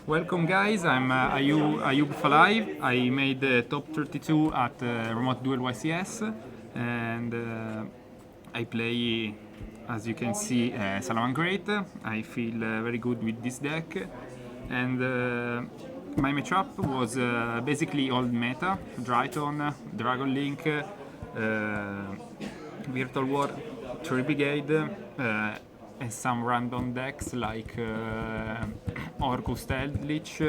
Welcome guys, I'm Ayyoub Falahi. I made the top 32 at Remote Duel Ycs and I play, as you can see, Salamangreat. I feel very good with this deck and my matchup was basically old meta, Dryton, Dragon Link, Virtual War, Tree Brigade, and some random decks like Orcus Eldritch,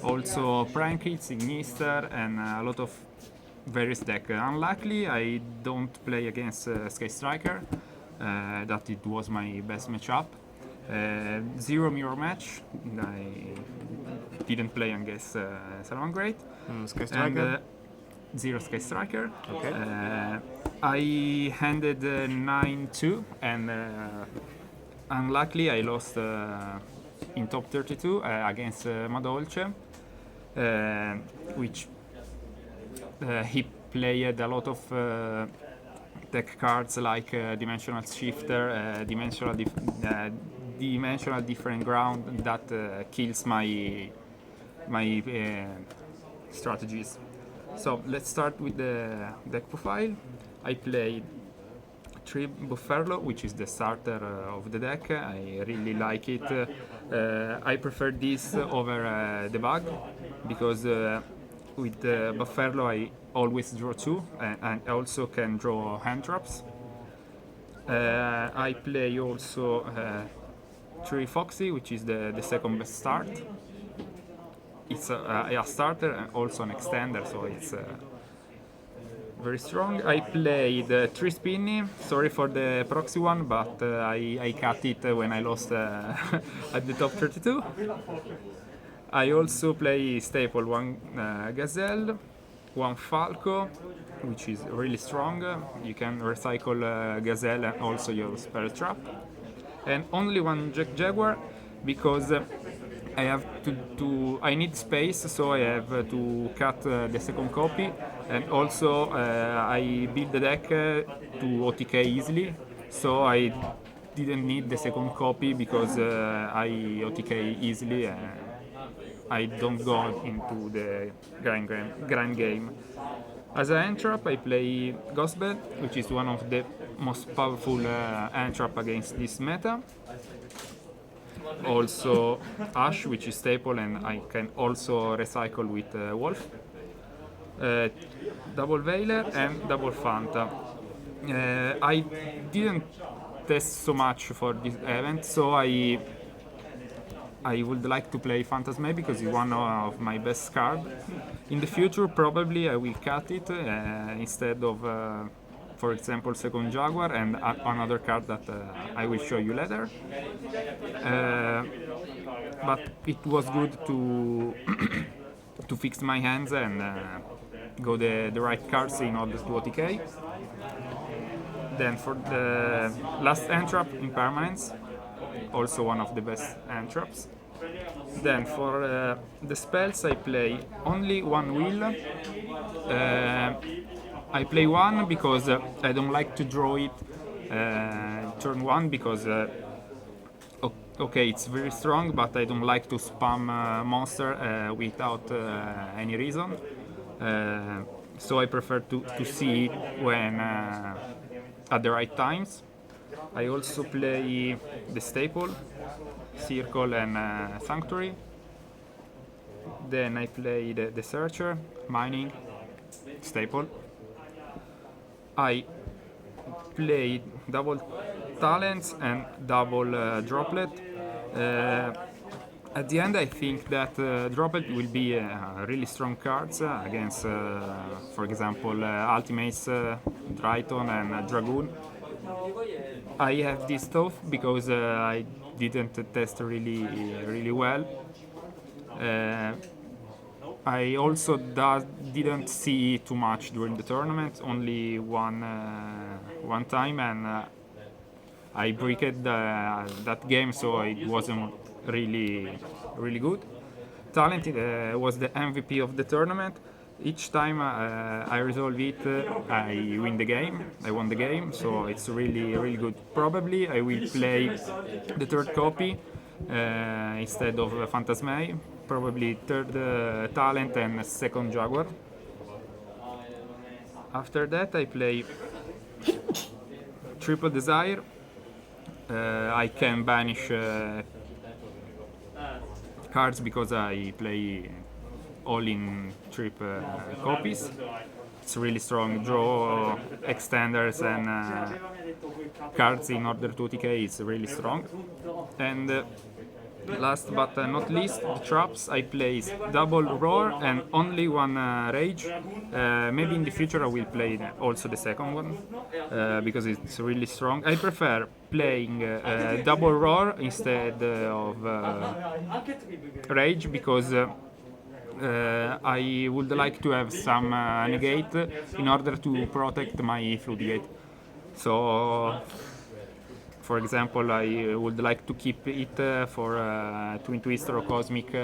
also Prankit, Signister, and a lot of various decks. Unluckily, I don't play against Sky Striker, that it was my best matchup. Zero mirror match, I didn't play against Salamangreat. Sky And Striker. zero Sky Striker. Okay. I handed 9-2 and unluckily I lost in top 32 against Madolce, which he played a lot of deck cards like Dimensional Shifter, Dimensional Different Ground that kills my strategies. So let's start with the deck profile. I played Tree Bufferlo, which is the starter of the deck. I really like it. I prefer this over the bug because with Bufferlo I always draw two and I also can draw hand traps. I play also Tree Foxy, which is the second best start. It's a starter and also an extender, so it's very strong. I played 3 Spinny, sorry for the proxy one, but I cut it when I lost at the top 32. I also play staple 1 Gazelle, 1 Falco, which is really strong. You can recycle Gazelle and also your spell trap. And only 1 Jaguar because I have I need space, so I have to cut the second copy, and also I build the deck to OTK easily, so I didn't need the second copy because I OTK easily and I don't go into the grind game. As an entrap, I play Ghostbed, which is one of the most powerful entrap against this meta. Also Ash, which is staple, and I can also recycle with Wolf. Double Veiler and double Fanta. I didn't test so much for this event, so I would like to play Phantasme because it's one of my best cards. In the future, probably I will cut it instead of, for example, second Jaguar and another card that I will show you later. But it was good to to fix my hands and go the right cards in order to OTK. Then for the last entrap, Impermanence, also one of the best entraps. Then for the spells I play only 1 wheel. I play 1 because I don't like to draw it turn 1 because okay, it's very strong, but I don't like to spam monster without any reason. So I prefer to see it when at the right times. I also play the staple, Circle and Sanctuary. Then I play the Searcher, Mining, staple. I played double Talents and double Droplet. At the end, I think that Droplet will be really strong cards against, for example, Ultimates, Triton, and Dragoon. I have this stuff because I didn't test really well. I also didn't see too much during the tournament, only one time, and I bricked that game, so it wasn't really good. Talent was the MVP of the tournament. Each time I resolve it, I win the game. I won the game, so it's really good. Probably I will play the third copy instead of Phantasmay, probably third talent and second Jaguar. After that I play Triple Desire. I can banish cards because I play all in trip copies. It's really strong. Draw extenders and cards in order to TK is really strong. And last but not least, the traps. I play double roar and only one rage. Maybe in the future I will play also the second one because it's really strong. I prefer playing double roar instead of rage because I would like to have some negate in order to protect my floodgate. So, for example, I would like to keep it for Twin Twister or Cosmic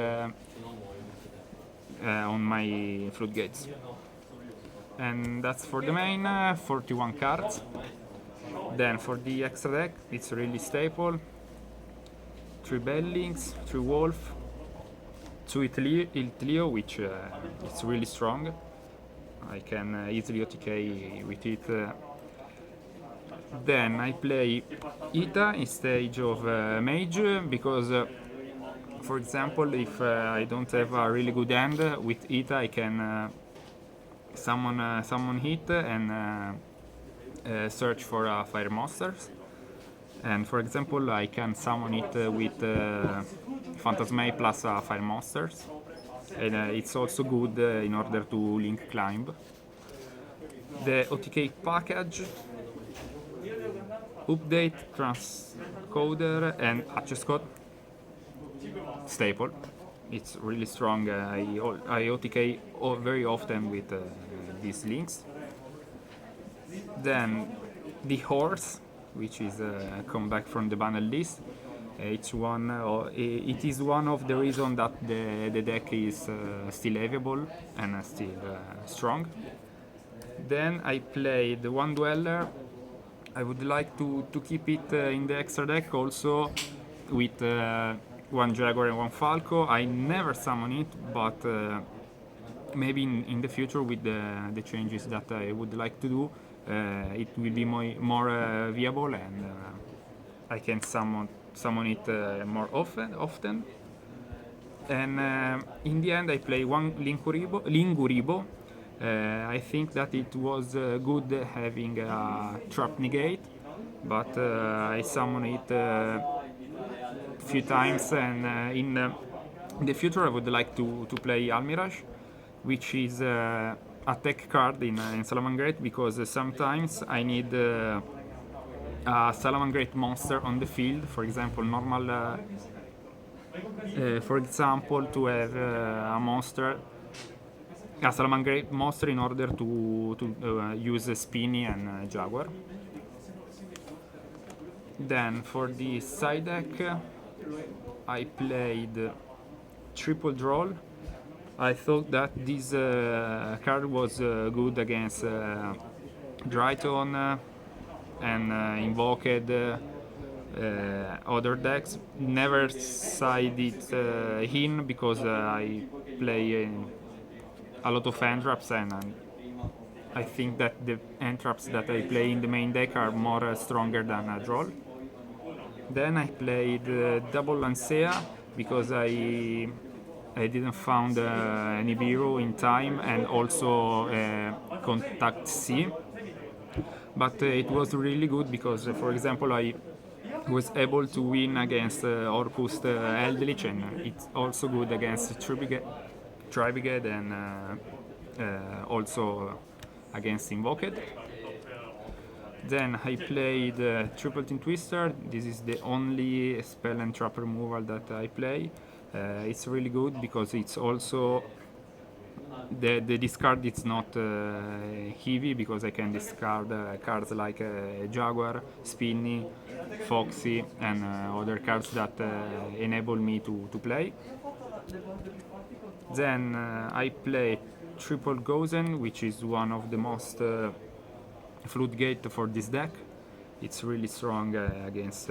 on my floodgates. And that's for the main, 41 cards. Then for the extra deck, it's really staple. 3 Bellings, 3 Wolf, 2 Itleo, which it's really strong. I can easily OTK with it. Then I play Ita instead of Mage because, for example, if I don't have a really good hand with Ita, I can summon hit and search for fire monsters. And for example, I can summon it with Phantasmay plus fire monsters. And it's also good in order to link climb. The OTK package, update, transcoder, and access code. Staple. It's really strong. I OTK very often with these links. Then the horse, which is come back from the banner list. It is one of the reasons that the deck is still available and still strong. Then I play the One Dweller. I would like to keep it in the extra deck also with one Jaguar and one Falco. I never summon it, but maybe in the future with the changes that I would like to do, it will be more viable and I can summon it more often. And in the end I play one Linguribo. I think that it was good having a trap negate, but I summon it a few times, and in the future I would like to play Almirage, which is a tech card in Salamangreat, because sometimes I need a Salamangreat monster on the field, for example normal, for example to have a monster, a Salamangreat monster in order to use Spinny and Jaguar. Then for the side deck I played triple Droll. I thought that this card was good against Dryton and Invoked other decks. Never side it in because I play a lot of entraps, and I think that the entraps that I play in the main deck are more stronger than a Droll. Then I played double Lancea because I didn't found any Nibiru in time, and also Contact C. But it was really good because, for example, I was able to win against Orcust Eldritch, and it's also good against Tribiged and also against Invoked. Then I played Triple Twin Twister. This is the only spell and trap removal that I play. It's really good because it's also the discard is not heavy, because I can discard cards like Jaguar, Spinny, Foxy, and other cards that enable me to play. Then I play Triple Gozen, which is one of the most floodgate for this deck. It's really strong against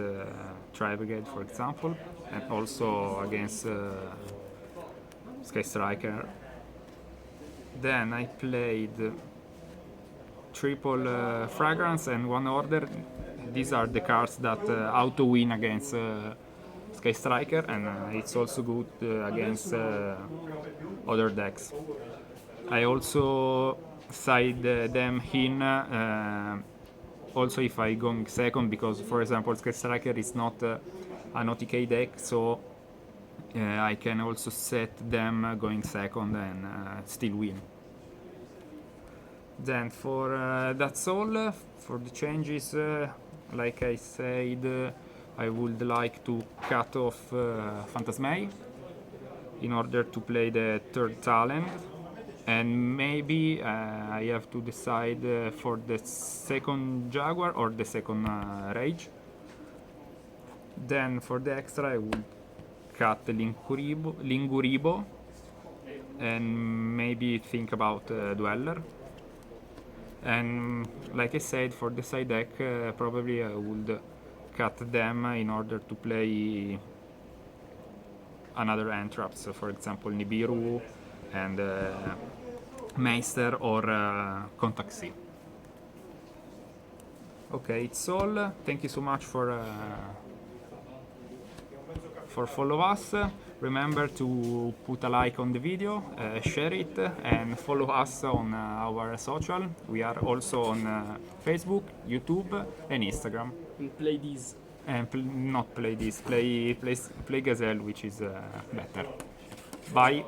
Tri Brigade, for example, and also against Sky Striker. Then I played triple Fragrance and one Order. These are the cards that auto win against Sky Striker, and it's also good against other decks. I also side them in also if I going second, because for example Sky Striker is not an OTK deck, so I can also set them going second and still win. Then for that's all for the changes. Like I said, I would like to cut off Phantasmay in order to play the third talent, and maybe I have to decide for the second Jaguar or the second Rage. Then for the extra I would cut Linguribo and maybe think about Dweller. And like I said, for the side deck, probably I would cut them in order to play another Entraps, so for example Nibiru and Meister or Contact C. Okay, it's all. Thank you so much for follow us. Remember to put a like on the video, share it, and follow us on our social. We are also on Facebook, YouTube, and Instagram. And play these. And not play this, play Gazelle, which is better. Bye.